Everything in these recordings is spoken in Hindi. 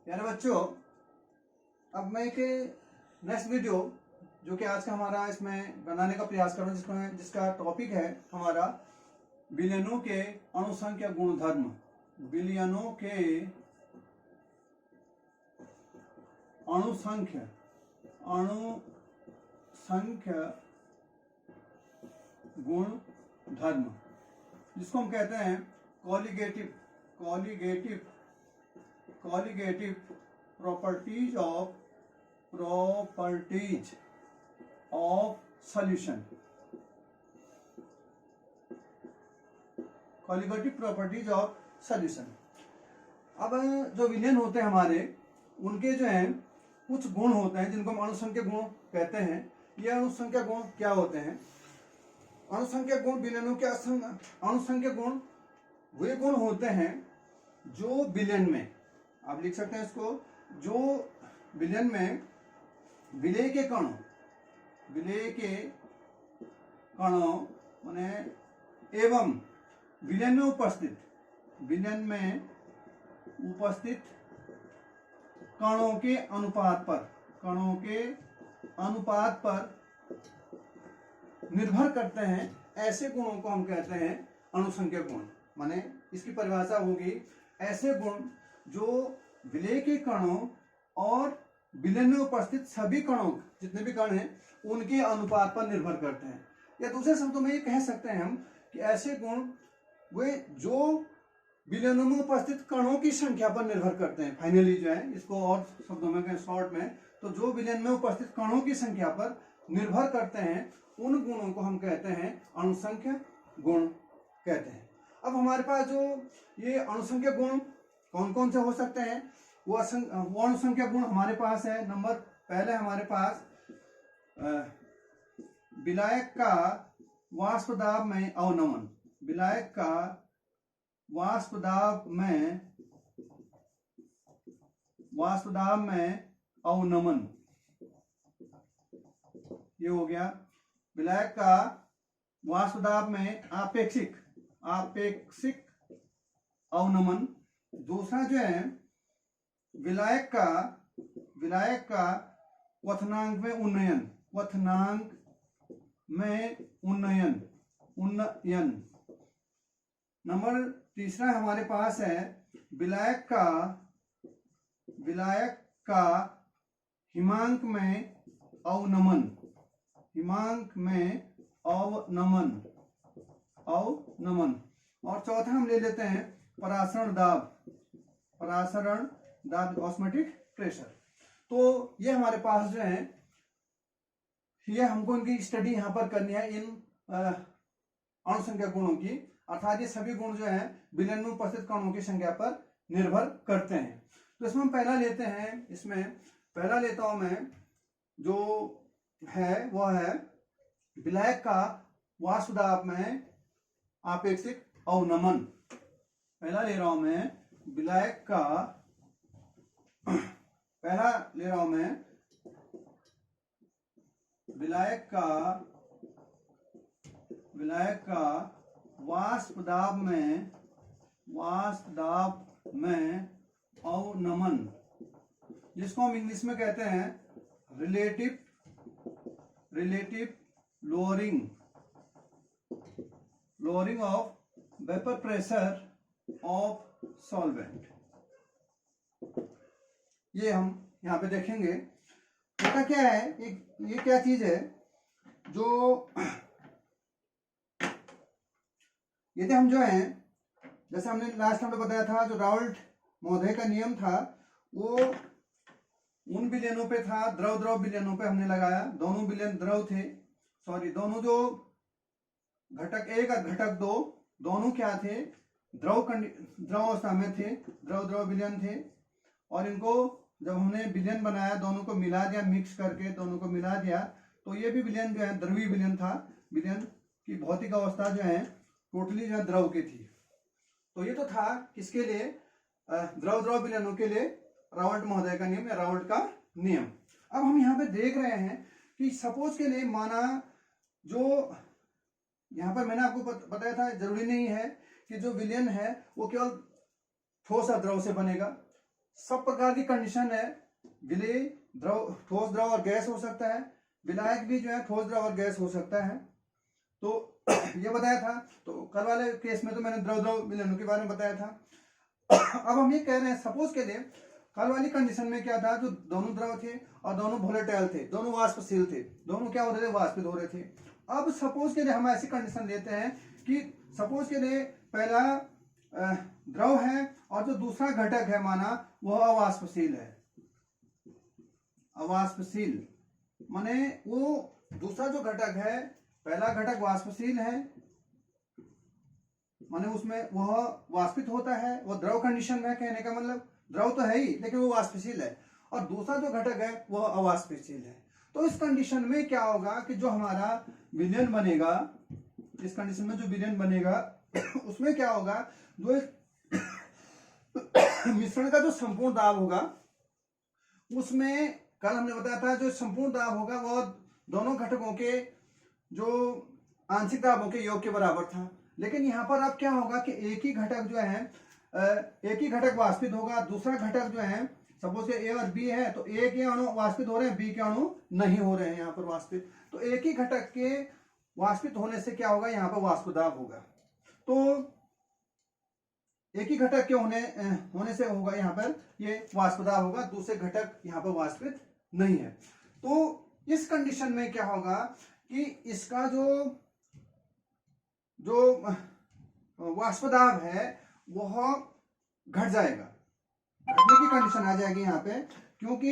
प्यारे बच्चों, अब मैं एक नेक्स्ट वीडियो जो कि आज का हमारा इसमें बनाने का प्रयास कर रहा हूँ, जिसका टॉपिक है हमारा विलयनों के अणुसंख्या गुणधर्म। विलयनों के अणुसंख्या गुणधर्म, जिसको हम कहते हैं colligative properties of solution. Colligative properties of solution. अब जो विलयन होते हैं हमारे, उनके जो है कुछ गुण होते हैं जिनको हम अणुसंख्या गुण कहते हैं। ये अणुसंख्या गुण क्या होते हैं? अणुसंख्या गुण विलयनों के अणुसंख्या गुण वे गुण होते हैं जो विलयन में, आप लिख सकते हैं इसको, जो विलयन में विलेय के कणों माने एवं विलयन में उपस्थित कणों के अनुपात पर निर्भर करते हैं। ऐसे गुणों को हम कहते हैं अणुसंख्या गुण। माने इसकी परिभाषा होगी ऐसे गुण जो विलेय के कणों और विलयन में उपस्थित सभी कणों, जितने भी कण हैं, उनके अनुपात पर निर्भर करते हैं। या दूसरे शब्दों में ये कह सकते हैं हम कि ऐसे गुण वे जो विलयनों में उपस्थित कणों की संख्या पर निर्भर करते हैं। फाइनली जो है, इसको और शब्दों में कहें शॉर्ट में, तो जो विलयन में उपस्थित कणों की संख्या पर निर्भर करते हैं, उन गुणों को हम कहते हैं अणुसंख्या गुण कहते हैं। अब हमारे पास जो ये अणुसंख्या गुण कौन कौन से हो सकते हैं, वो अणुसंख्या गुण हमारे पास है। नंबर पहले हमारे पास विलायक का वाष्प दाब में अवनमन। विलायक का वाष्प दाब में अवनमन, ये हो गया। विलायक का वाष्प दाब में आपेक्षिक अवनमन। दूसरा जो है विलायक का क्वथनांक में उन्नयन। नंबर तीसरा हमारे पास है विलायक का हिमांक में अवनमन। और चौथा हम ले लेते हैं परासरण दाब, ऑस्मोटिक प्रेशर। तो ये हमारे पास जो है, ये हमको इनकी स्टडी यहाँ पर करनी है, इन अणुसंख्या गुणों की। अर्थात ये सभी गुण जो है विलयन में उपस्थित कणों की संख्या पर निर्भर करते हैं। तो इसमें हम पहला लेते हैं, इसमें पहला लेता हूं मैं, जो है वह है विलायक का वाष्प दाब में आपेक्षिक अवनमन। पहला ले रहा हूं मैं विलायक का, विलायक का वाष्प दाब में अवनमन, जिसको हम इंग्लिश में कहते हैं relative lowering of vapour pressure of solvent. ये हम यहाँ पे देखेंगे। इसका क्या है, ये क्या चीज है, जो यदि हम जो है, जैसे हमने लास्ट में बताया था, जो राउल्ट महोदय का नियम था, वो उन विलयनों पे था, द्रव विलयनों पे हमने लगाया। दोनों विलयन द्रव थे, दोनों जो घटक 1 और घटक 2 दोनों क्या थे, द्रव अवस्था में थे, द्रव विलयन थे। और इनको जब हमने विलयन बनाया, दोनों को मिला दिया, मिक्स करके दोनों को मिला दिया, तो ये भी विलयन जो है द्रवीय विलयन था। विलयन की भौतिक अवस्था जो है टोटली जो है द्रव की थी। तो ये तो था किसके लिए, द्रव विलयनों के लिए राउल्ट महोदय का नियम या राउल्ट का नियम। अब हम यहाँ पे देख रहे हैं कि सपोज के लिए माना, जो यहाँ पर मैंने आपको बताया था, जरूरी नहीं है कि जो विलयन है वो केवल ठोस द्रव से बनेगा। सब प्रकार की कंडीशन है, विलेय, द्रव, ठोस, द्रव और गैस हो सकता है, विलायक भी जो है ठोस, द्रव और गैस हो सकता है। तो ये बताया था। तो कल वाले केस में तो मैंने द्रव द्रव विलयनों के बारे में बताया था। अब हम ये कह रहे हैं, सपोज के लिए कल वाली कंडीशन में क्या था, जो दोनों द्रव थे और दोनों वोलेटाइल थे, दोनों वाष्पशील थे, दोनों क्या हो रहे थे, वाष्पित हो रहे थे। अब सपोज के लिए हम ऐसी कंडीशन लेते हैं कि सपोज के लिए पहला द्रव है और जो दूसरा घटक है माना वह अवाष्पशील है। अवाष्पशील माने वो दूसरा जो घटक है, पहला घटक वाष्पशील है माने उसमें वह वाष्पित होता है, वो द्रव कंडीशन में, कहने का मतलब द्रव तो है ही लेकिन वो वाष्पशील है, और दूसरा जो घटक है वह अवाष्पशील है। तो इस कंडीशन में क्या होगा कि जो हमारा विलयन बनेगा, इस कंडीशन में जो विलयन बनेगा उसमें क्या होगा, जो मिश्रण का जो संपूर्ण दाब होगा उसमें कल हमने बताया था, जो संपूर्ण दाब होगा वह दोनों घटकों के जो आंशिक दाबों के योग के बराबर था। लेकिन यहाँ पर अब क्या होगा कि एक ही घटक जो है, एक ही घटक वाष्पित होगा, दूसरा घटक जो है सपोज ए और बी है, तो ए के अणु वाष्पित हो रहे हैं, बी के अणु नहीं हो रहे हैं यहाँ पर वाष्पित। तो एक ही घटक के वाष्पित होने से क्या होगा, यहाँ पर वाष्प दाब होगा। तो एक ही घटक के होने से होगा यहाँ पर ये वाष्प दाब होगा, दूसरे घटक यहाँ पर वाष्पित नहीं है। तो इस कंडीशन में क्या होगा कि इसका जो वाष्प दाब है वह घट जाएगा, घटने की कंडीशन आ जाएगी यहाँ पे, क्योंकि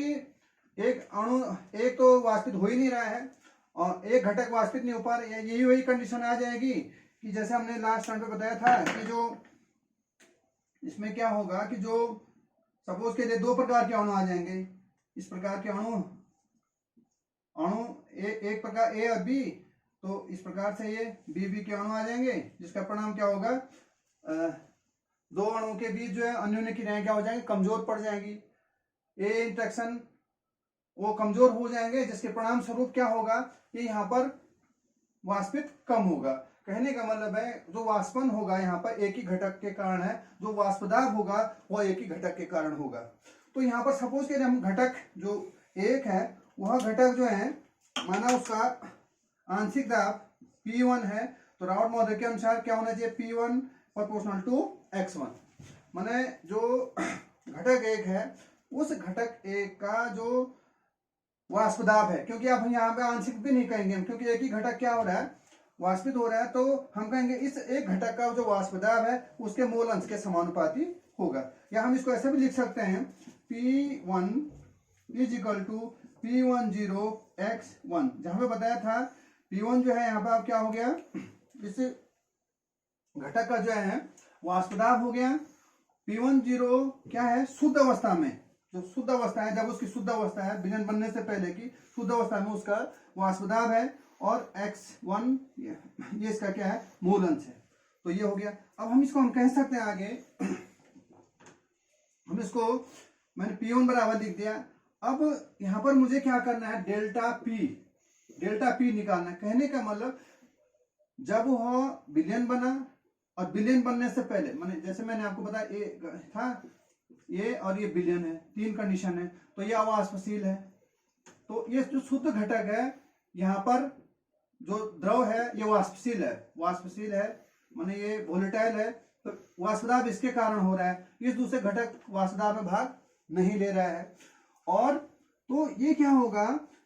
एक अणु, एक तो वाष्पित हो ही नहीं रहा है और एक घटक वाष्पित नहीं हो पा रहा है। यही वही कंडीशन आ जाएगी कि जैसे हमने लास्ट टाइम पे बताया था कि जो इसमें क्या होगा कि जो सपोज के लिए दो प्रकार के अणु आ जाएंगे, इस प्रकार के अणु एक प्रकार ए और बी, तो इस प्रकार से ये बी के अणु आ जाएंगे, जिसका परिणाम क्या होगा, दो अणुओं के बीच जो है अन्योन्य क्रियाएं क्या हो जाएंगी, कमजोर पड़ जाएंगी, ए इंटरेक्शन वो कमजोर हो जाएंगे, जिसके परिणाम स्वरूप क्या होगा कि यहाँ पर वाष्पित कम होगा। कहने का मतलब है जो वाष्पन होगा यहाँ पर एक ही घटक के कारण है, जो वाष्पदाब होगा वह एक ही घटक के कारण होगा। तो यहाँ पर सपोज करें हम घटक जो एक है, वह घटक जो है माना उसका आंशिक दाब P1 है, तो राउट मॉडल के अनुसार क्या होना चाहिए, P1 प्रोपोर्शनल टू X1। माने जो घटक एक है उस घटक एक का जो वाष्प दाब है, क्योंकि अब यहाँ पे आंशिक भी नहीं कहेंगे हम, क्योंकि एक ही घटक क्या हो रहा है, वाष्पित हो रहा है, तो हम कहेंगे इस एक घटक का जो वाष्प दाब है उसके मोल अंश के समानुपाती होगा। या हम इसको ऐसे भी लिख सकते हैं, P1 is equal to P10X1। जहां पे बताया था P1 जो है यहाँ पर अब क्या हो गया, इस घटक का जो है वाष्प दाब हो गया। P10 क्या है, शुद्ध अवस्था में, जो शुद्ध अवस्था है, जब उसकी शुद्ध अवस्था है विलयन बनने से पहले की शुद्ध अवस्था में उसका वाष्प दाब है, और X1 ये इसका क्या है, मूल अंश है। तो ये हो गया। अब हम इसको हम कह सकते हैं आगे, हम इसको मैंने P1 बराबर लिख दिया। अब यहां पर मुझे क्या करना है, डेल्टा P निकालना है। कहने का मतलब जब वह विलयन बना और विलयन बनने से पहले, माने जैसे मैंने आपको बताया ए था, ये और ये विलयन है, तीन कंडीशन है, तो ये अवाष्पशील है। तो ये जो शुद्ध घटक है यहाँ पर जो द्रव है ये वाष्पशील है, माने ये वोलेटाइल है, तो वाष्पदाब इसके कारण हो रहा है, इस दूसरे घटक वाष्पदाब में भाग नहीं ले रहा है। और तो ये क्या होगा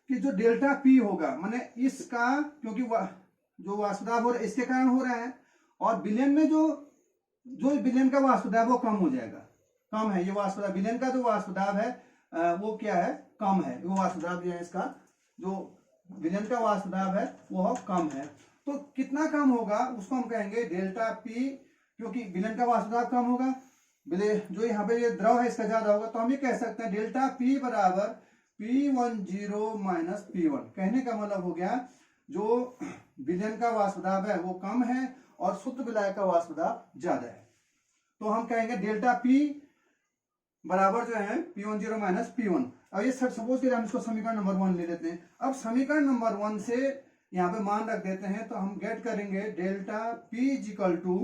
कि जो डेल्टा P होगा, माने इसका, क्योंकि जो वाष्पदाब हो रहा है इसके कारण हो रहा है, और विलयन में जो विलयन का वाष्पदाब वो कम हो जाएगा, कम है ये वाष्पदाब, विलयन का जो वाष्पदाब है वो क्या है, कम है, वो वाष्पदाब जो है इसका, जो विलयन का वाष्पदाब है वह कम है। तो कितना कम होगा उसको हम कहेंगे डेल्टा P, क्योंकि विलयन का वाष्पदाब कम होगा, जो यहाँ पे ये द्रव है इसका ज्यादा होगा, तो हम ये कह सकते हैं डेल्टा P बराबर P10 माइनस P1। कहने का मतलब हो गया जो विलयन का वाष्पदाब है वो कम है और शुद्ध विलायक का वाष्पदाब ज्यादा है। तो हम कहेंगे डेल्टा P बराबर जो है P10 माइनस P1। अब ये सपोज करिए हम इसको समीकरण नंबर 1 ले लेते हैं। अब समीकरण नंबर 1 से यहाँ पे मान रख देते हैं, तो हम गेट करेंगे delta P is equal to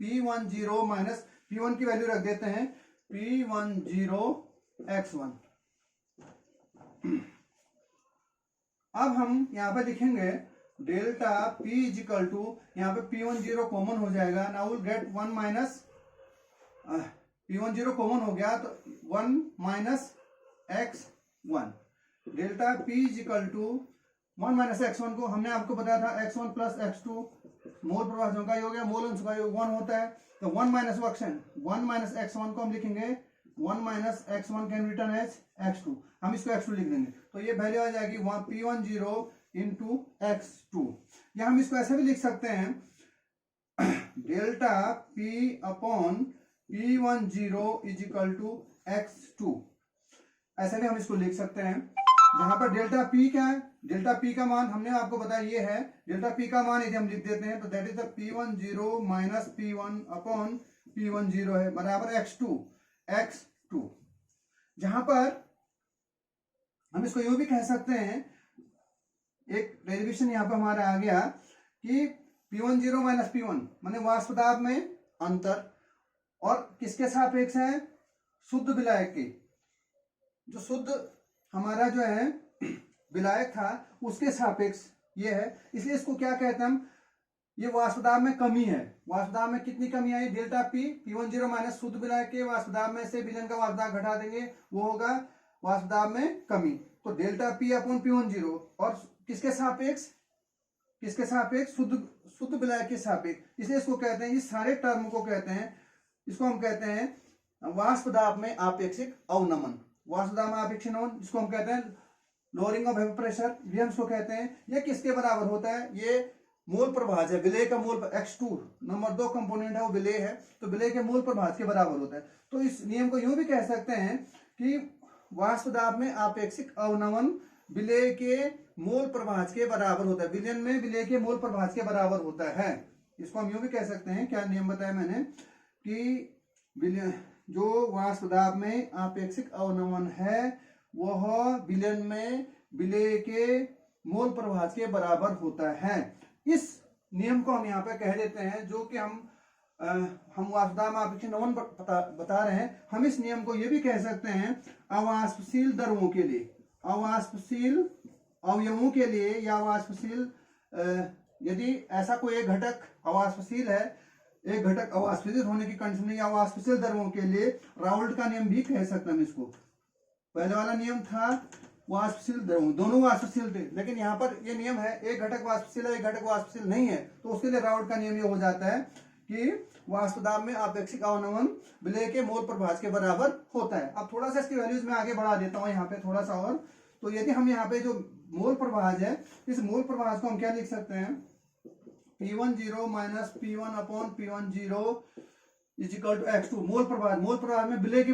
P10 minus P1 की वैल्यू रख देते हैं P10 x1। अब हम यहाँ पे लिखेंगे delta P is equal to, यहाँ पे P10 कॉमन हो जाएगा, now will get 1 minus P10 common हो गया तो 1 minus x1। Delta P is equal to 1 minus x1 को हमने आपको बताया था x1 प्लस x2 मोल प्रभाजों का योग है, मोल अंश का योग 1 होता है, तो 1 माइनस x1 को हम लिखेंगे 1 minus x1 can written as x2, हम इसको x2 लिख देंगे, तो ये वैल्यू आ जाएगी P10 इंटू x2। या हम इसको ऐसे भी लिख सकते हैं delta P upon P10 is equal to x2, ऐसे भी हम इसको लिख सकते हैं, जहां पर डेल्टा P क्या है, डेल्टा P का मान हमने आपको बताया ये है, डेल्टा P का मान यदि हम लिख देते हैं तो that is the P10 minus P1 upon P10 है बराबर x2। जहां पर हम इसको यूं भी कह सकते हैं, एक डेरिवेशन यहां पर हमारा आ गया कि P10 माइनस P1 माने वाष्प दाब में अंतर, और किसके सापेक्ष है, शुद्ध विलायक के, जो शुद्ध हमारा जो है विलायक था उसके सापेक्ष ये है, इसलिए इसको क्या कहते हैं हम, ये वाष्प दाब में कमी है। वाष्प दाब में कितनी कमी आई, डेल्टा P10 माइनस शुद्ध विलायक के वाष्प दाब में से विलयन का वाष्प दाब घटा देंगे, वो होगा वाष्प दाब में कमी, तो डेल्टा P अपॉन P10 और किसके सापेक्ष, शुद्ध विलायक के सापेक्ष, इसलिए इसको कहते हैं, इस सारे टर्म को कहते हैं, इसको हम कहते हैं वाष्प दाब में आपेक्षिक अवनमन, वाष्प दाब में आपेक्षिक अवनमन, जिसको हम कहते हैं लोअरिंग ऑफ वेपर प्रेशर, ये हम इसको कहते हैं। ये किसके बराबर होता है, ये मोल प्रभाज है, विलेय का मोल, x2 नंबर 2 कंपोनेंट है वो विलेय है, तो विलेय के मोल प्रभाज के बराबर होता है। तो इस नियम को यूं भी कह सकते हैं कि वाष्प दाब में आपेक्षिक अवनमन विलेय के मोल प्रभाज के बराबर होता है, विलयन में विलेय के मोल प्रभाज के बराबर होता है। इसको हम यूं भी कह सकते हैं, क्या नियम बताया मैंने कि जो वाष्प दाब में आपेक्षिक अवनमन है वह विलयन में विलेय के मोल प्रभाज के बराबर होता है। इस नियम को हम यहाँ पे कह देते हैं, जो कि हम वाष्प दाब में आपेक्षिक अवनमन बता रहे हैं, हम इस नियम को ये भी कह सकते हैं अवाष्पशील द्रवों के लिए, अवाष्पशील अवयवों के लिए, या अवाष्पशील यदि ऐसा कोई एक घटक अवाष्पशील है, एक घटक अवाष्पशील होने की कंडीशन में, या अवाष्पशील द्रवों के लिए राउल्ट का नियम भी कह सकते हैं हम इसको। पहले वाला नियम था वाष्पशील द्रव, दोनों वाष्पशील थे, लेकिन यहाँ पर ये नियम है एक घटक वाष्पशील है एक घटक वाष्पशील नहीं है, तो उसके लिए राउल्ट का नियम ये हो जाता है कि वाष्प दाब में आपेक्षिक अवनमन विलेय के मोल प्रभाज के बराबर होता है। अब थोड़ा सा इसकी वैल्यूज में आगे बढ़ा देता हूँ यहाँ पे थोड़ा सा और, तो यदि हम यहाँ पे जो मोल प्रभाज है, इस मोल प्रभाज को हम क्या लिख सकते हैं, P10 minus P1 upon P10 is equal to x2। Mole प्रभाज में विलेय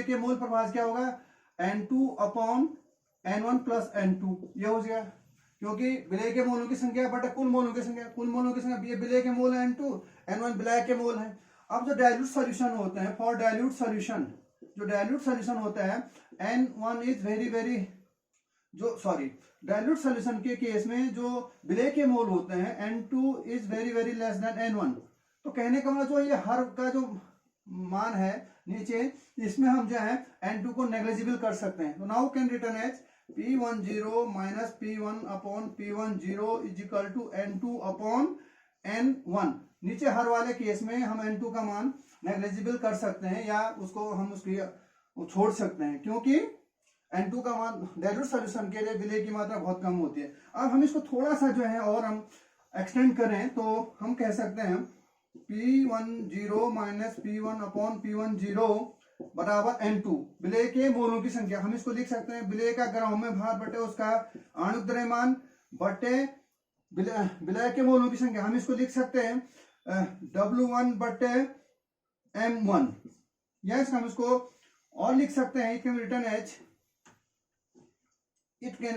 के मोल प्रभाज क्या होगा, N2 upon N1 plus N2, ये हो गया, क्योंकि विलेय के मोलों की संख्या बटा कुल मोलों की संख्या, ये विलेय के मोल है N2, N1 विलायक के मोल है। अब जो डाइल्यूट सॉल्यूशन होते हैं, फॉर डाइल्यूट सॉल्यूशन, जो डाइल्यूट सॉल्यूशन होता है N1 is very dilute solution के केस में जो विलेय के मोल होते हैं N2 is very less than N1, तो कहने का मतलब जो ये हर का जो मान है नीचे, इसमें हम जो है N2 को नेग्लिजिबल कर सकते हैं, तो now can written as P10 minus P1 upon P10 is equal to N2 upon N1। नीचे हर वाले केस में हम N2 का मान नेग्लिजिबल कर सकते हैं, या उसको हम उसकी छोड़ सकते हैं, क्योंकि N2 का मान डाइल्यूट सॉल्यूशन के लिए विलेय की मात्रा बहुत कम होती है। अब हम इसको थोड़ा सा जो है और हम एक्सटेंड करें तो हम कह सकते हैं P10 minus P1 upon P10 बराबर N2, विलेय के मोलों की संख्या, हम इसको लिख सकते हैं विलेय का ग्राम में भार बटे उसका आणविक द्रव्यमान बटे विलेय के मोलों की संख्या, हम इसको लिख सकते हैं W1 बटे M1, यस हम इसको और लिख सकते हैं, it can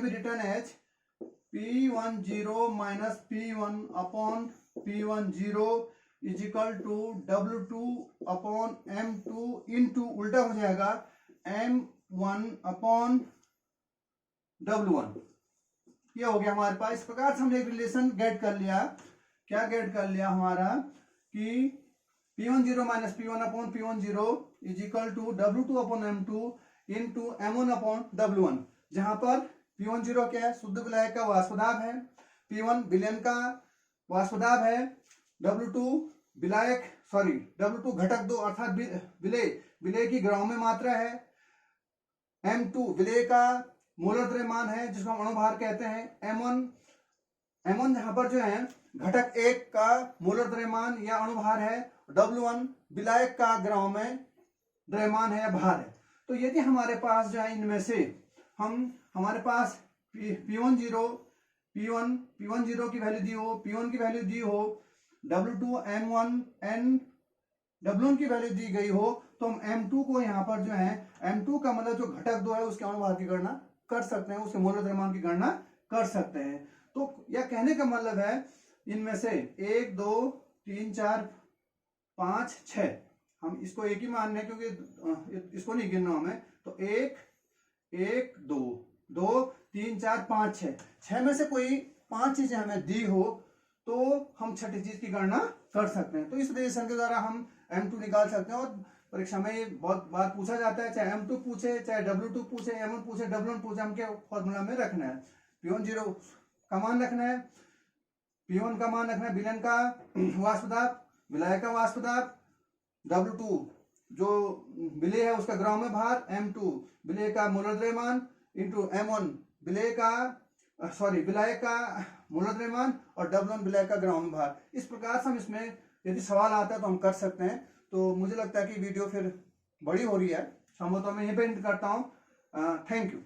be written as P10 minus P1 upon P10 is equal to W2 upon M2 into उल्टा हो जाएगा M1 अपॉन W1। ये हो गया हमारे पास। इस प्रकार से हमने एक रिलेशन गेट कर लिया। क्या गेट कर लिया हमारा कि P10 minus P1 upon P10 is equal to W2 upon M2 into M1 upon W1, जहां पर P10 क्या है, शुद्ध विलायक का वाष्प दाब है, P1 विलयन का वाष्प दाब है, W2 विलायक W2 घटक 2 अर्थात विलेय की ग्राम में मात्रा है, M2 विलेय का मोलर द्रव्यमान है जिसको हम अणुभार कहते हैं, M1 जहां पर जो है घटक 1 का मोलर द्रव्यमान या अणुभार है, W1 विलायक का ग्राम में द्रव्यमान है या भार है। तो यदि हमारे पास जो है इनमें से हमारे पास P10 की वैल्यू दी हो, P1 की वैल्यू दी हो, W2 M1 N W1 की वैल्यू दी गई हो, तो हम M2 को यहाँ पर जो है M2 का मतलब जो घटक 2 है उसके अणुभार की गणना कर सकते हैं, उसके मोलर द्रव्यमान की गणना कर सकते हैं। तो यह कहने का मतलब है इनमें से 1 2 3 4 5 6, हम इसको एक ही मान रहे क्योंकि इसको नहीं गिनना हमें, तो 1 2 2 3 4 5 6 में से कोई 5 चीजें हमें दी हो तो हम छठी चीज की गणना कर सकते हैं। तो इस रिलेशन के द्वारा हम M2 निकाल सकते हैं। और परीक्षा में ये बहुत बार पूछा जाता है, चाहे M2 पूछे, चाहे W2 पूछे, M1 पूछे, W1 पूछे, हम क्या फॉर्मूला में रखना है, P10 का मान रखना है, P1 का मान रखना है विलयन का वाष्प दाब, विलायक का वाष्प दाब, W2 जो विलेय है उसका ग्राम में भार, M2 विलेय का मोलर द्रव्यमान इंटू M1 विलायक का मोलर द्रव्यमान और W1 विलायक का ग्राम में भार। इस प्रकार से हम इसमें यदि सवाल आता है तो हम कर सकते हैं। तो मुझे लगता है कि वीडियो फिर बड़ी हो रही है, संभवतः मैं यहीं पे एंड करता हूँ। Thank you.